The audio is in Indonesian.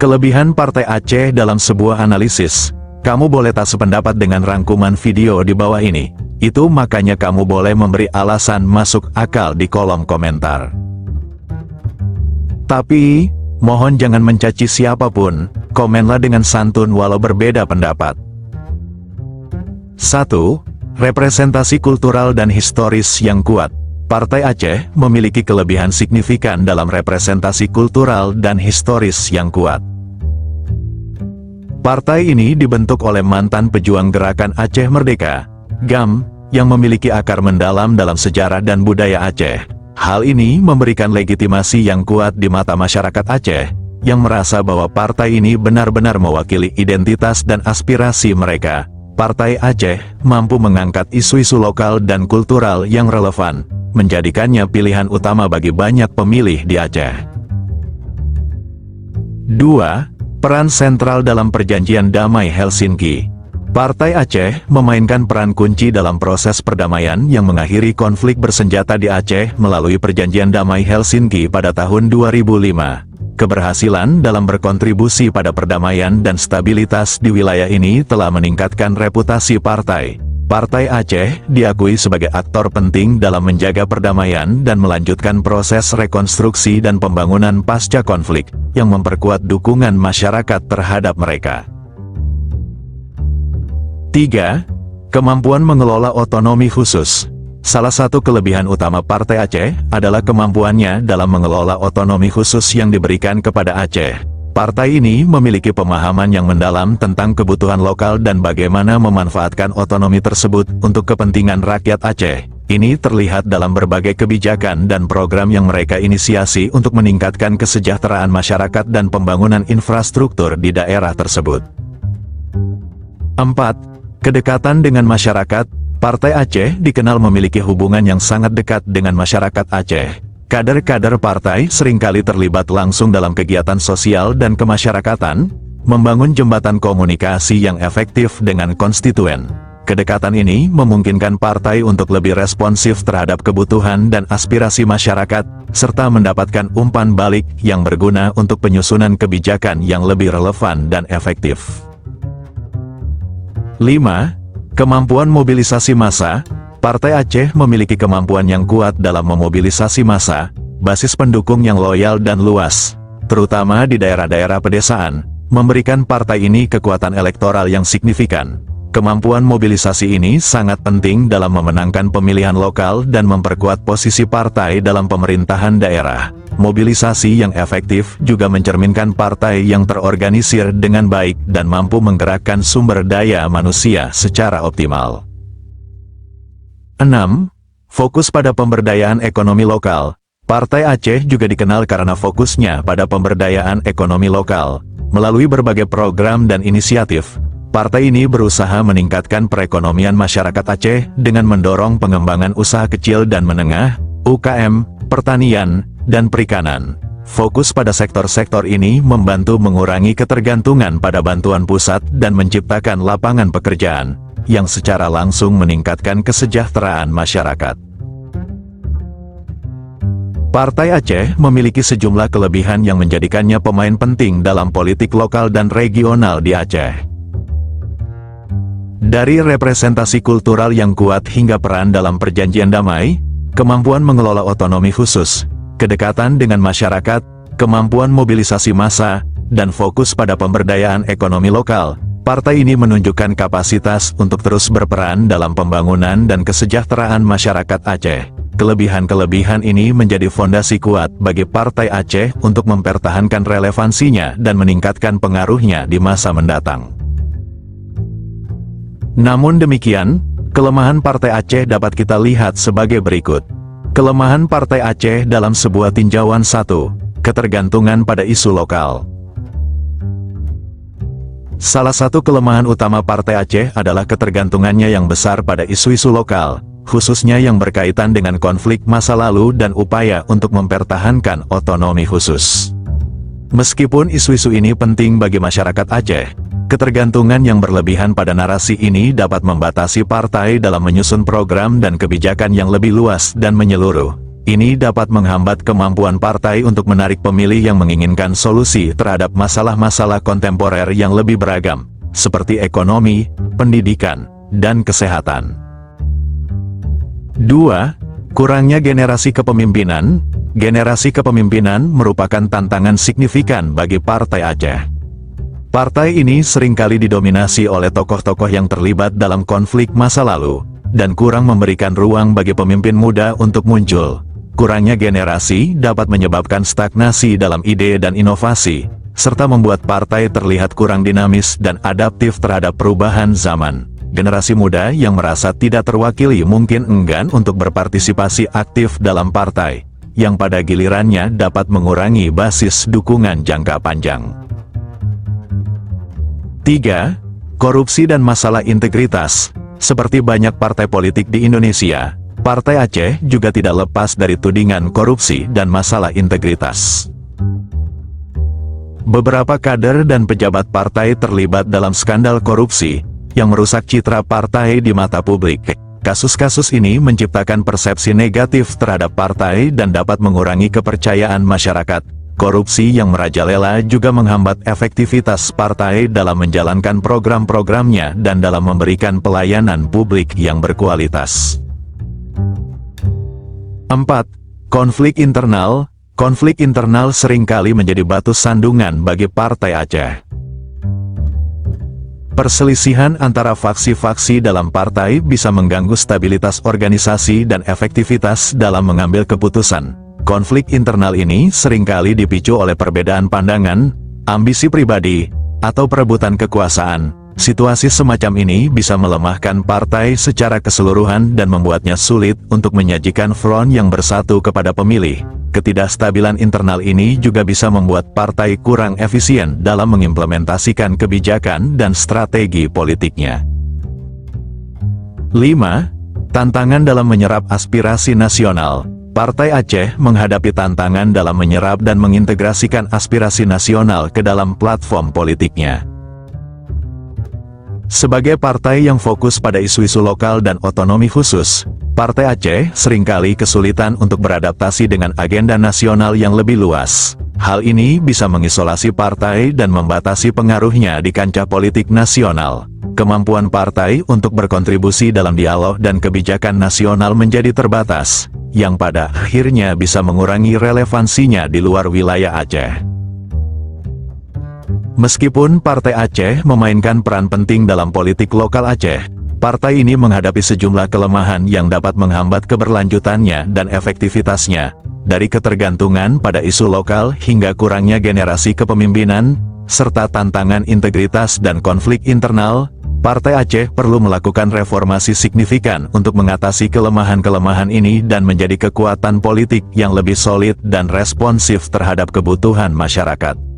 Kelebihan Partai Aceh dalam sebuah analisis. Kamu boleh tak sependapat dengan rangkuman video di bawah ini. Itu makanya kamu boleh memberi alasan masuk akal di kolom komentar. Tapi, mohon jangan mencaci siapapun, komenlah dengan santun walau berbeda pendapat. 1. Representasi kultural dan historis yang kuat. Partai Aceh memiliki kelebihan signifikan dalam representasi kultural dan historis yang kuat. Partai ini dibentuk oleh mantan pejuang Gerakan Aceh Merdeka, GAM, yang memiliki akar mendalam dalam sejarah dan budaya Aceh. Hal ini memberikan legitimasi yang kuat di mata masyarakat Aceh, yang merasa bahwa partai ini benar-benar mewakili identitas dan aspirasi mereka. Partai Aceh mampu mengangkat isu-isu lokal dan kultural yang relevan, menjadikannya pilihan utama bagi banyak pemilih di Aceh. 2. Peran sentral dalam Perjanjian Damai Helsinki. Partai Aceh memainkan peran kunci dalam proses perdamaian yang mengakhiri konflik bersenjata di Aceh melalui Perjanjian Damai Helsinki pada tahun 2005. Keberhasilan dalam berkontribusi pada perdamaian dan stabilitas di wilayah ini telah meningkatkan reputasi partai. Partai Aceh diakui sebagai aktor penting dalam menjaga perdamaian dan melanjutkan proses rekonstruksi dan pembangunan pasca konflik, yang memperkuat dukungan masyarakat terhadap mereka. 3. Kemampuan mengelola otonomi khusus. Salah satu kelebihan utama Partai Aceh adalah kemampuannya dalam mengelola otonomi khusus yang diberikan kepada Aceh. Partai ini memiliki pemahaman yang mendalam tentang kebutuhan lokal dan bagaimana memanfaatkan otonomi tersebut untuk kepentingan rakyat Aceh. Ini terlihat dalam berbagai kebijakan dan program yang mereka inisiasi untuk meningkatkan kesejahteraan masyarakat dan pembangunan infrastruktur di daerah tersebut. 4. Kedekatan dengan masyarakat. Partai Aceh dikenal memiliki hubungan yang sangat dekat dengan masyarakat Aceh. Kader-kader partai seringkali terlibat langsung dalam kegiatan sosial dan kemasyarakatan, membangun jembatan komunikasi yang efektif dengan konstituen. Kedekatan ini memungkinkan partai untuk lebih responsif terhadap kebutuhan dan aspirasi masyarakat, serta mendapatkan umpan balik yang berguna untuk penyusunan kebijakan yang lebih relevan dan efektif. 5. Kemampuan mobilisasi massa. Partai Aceh memiliki kemampuan yang kuat dalam memobilisasi massa, basis pendukung yang loyal dan luas, terutama di daerah-daerah pedesaan, memberikan partai ini kekuatan elektoral yang signifikan. Kemampuan mobilisasi ini sangat penting dalam memenangkan pemilihan lokal dan memperkuat posisi partai dalam pemerintahan daerah. Mobilisasi yang efektif juga mencerminkan partai yang terorganisir dengan baik dan mampu menggerakkan sumber daya manusia secara optimal. 6. Fokus pada pemberdayaan ekonomi lokal. Partai Aceh juga dikenal karena fokusnya pada pemberdayaan ekonomi lokal. Melalui berbagai program dan inisiatif, partai ini berusaha meningkatkan perekonomian masyarakat Aceh dengan mendorong pengembangan usaha kecil dan menengah, UKM, pertanian, dan perikanan. Fokus pada sektor-sektor ini membantu mengurangi ketergantungan pada bantuan pusat dan menciptakan lapangan pekerjaan, yang secara langsung meningkatkan kesejahteraan masyarakat. Partai Aceh memiliki sejumlah kelebihan yang menjadikannya pemain penting dalam politik lokal dan regional di Aceh. Dari representasi kultural yang kuat hingga peran dalam perjanjian damai, kemampuan mengelola otonomi khusus, kedekatan dengan masyarakat, kemampuan mobilisasi massa, dan fokus pada pemberdayaan ekonomi lokal, partai ini menunjukkan kapasitas untuk terus berperan dalam pembangunan dan kesejahteraan masyarakat Aceh. Kelebihan-kelebihan ini menjadi fondasi kuat bagi Partai Aceh untuk mempertahankan relevansinya dan meningkatkan pengaruhnya di masa mendatang. Namun demikian, kelemahan Partai Aceh dapat kita lihat sebagai berikut. Kelemahan Partai Aceh dalam sebuah tinjauan. 1. Ketergantungan pada isu lokal. Salah satu kelemahan utama Partai Aceh adalah ketergantungannya yang besar pada isu-isu lokal, khususnya yang berkaitan dengan konflik masa lalu dan upaya untuk mempertahankan otonomi khusus. Meskipun isu-isu ini penting bagi masyarakat Aceh, ketergantungan yang berlebihan pada narasi ini dapat membatasi partai dalam menyusun program dan kebijakan yang lebih luas dan menyeluruh. Ini dapat menghambat kemampuan partai untuk menarik pemilih yang menginginkan solusi terhadap masalah-masalah kontemporer yang lebih beragam, seperti ekonomi, pendidikan, dan kesehatan. 2. Kurangnya generasi kepemimpinan. Generasi kepemimpinan merupakan tantangan signifikan bagi Partai Aceh. Partai ini seringkali didominasi oleh tokoh-tokoh yang terlibat dalam konflik masa lalu, dan kurang memberikan ruang bagi pemimpin muda untuk muncul. Kurangnya generasi dapat menyebabkan stagnasi dalam ide dan inovasi, serta membuat partai terlihat kurang dinamis dan adaptif terhadap perubahan zaman. Generasi muda yang merasa tidak terwakili mungkin enggan untuk berpartisipasi aktif dalam partai, yang pada gilirannya dapat mengurangi basis dukungan jangka panjang. 3. Korupsi dan masalah integritas. Seperti banyak partai politik di Indonesia, Partai Aceh juga tidak lepas dari tudingan korupsi dan masalah integritas. Beberapa kader dan pejabat partai terlibat dalam skandal korupsi yang merusak citra partai di mata publik. Kasus-kasus ini menciptakan persepsi negatif terhadap partai dan dapat mengurangi kepercayaan masyarakat. Korupsi yang merajalela juga menghambat efektivitas partai dalam menjalankan program-programnya dan dalam memberikan pelayanan publik yang berkualitas. 4. Konflik internal. Konflik internal seringkali menjadi batu sandungan bagi Partai Aceh. Perselisihan antara faksi-faksi dalam partai bisa mengganggu stabilitas organisasi dan efektivitas dalam mengambil keputusan. Konflik internal ini seringkali dipicu oleh perbedaan pandangan, ambisi pribadi, atau perebutan kekuasaan. Situasi semacam ini bisa melemahkan partai secara keseluruhan dan membuatnya sulit untuk menyajikan front yang bersatu kepada pemilih. Ketidakstabilan internal ini juga bisa membuat partai kurang efisien dalam mengimplementasikan kebijakan dan strategi politiknya. 5. Tantangan dalam menyerap aspirasi nasional. Partai Aceh menghadapi tantangan dalam menyerap dan mengintegrasikan aspirasi nasional ke dalam platform politiknya. Sebagai partai yang fokus pada isu-isu lokal dan otonomi khusus, Partai Aceh seringkali kesulitan untuk beradaptasi dengan agenda nasional yang lebih luas. Hal ini bisa mengisolasi partai dan membatasi pengaruhnya di kancah politik nasional. Kemampuan partai untuk berkontribusi dalam dialog dan kebijakan nasional menjadi terbatas, yang pada akhirnya bisa mengurangi relevansinya di luar wilayah Aceh. Meskipun Partai Aceh memainkan peran penting dalam politik lokal Aceh, partai ini menghadapi sejumlah kelemahan yang dapat menghambat keberlanjutannya dan efektivitasnya, dari ketergantungan pada isu lokal hingga kurangnya generasi kepemimpinan, serta tantangan integritas dan konflik internal. Partai Aceh perlu melakukan reformasi signifikan untuk mengatasi kelemahan-kelemahan ini dan menjadi kekuatan politik yang lebih solid dan responsif terhadap kebutuhan masyarakat.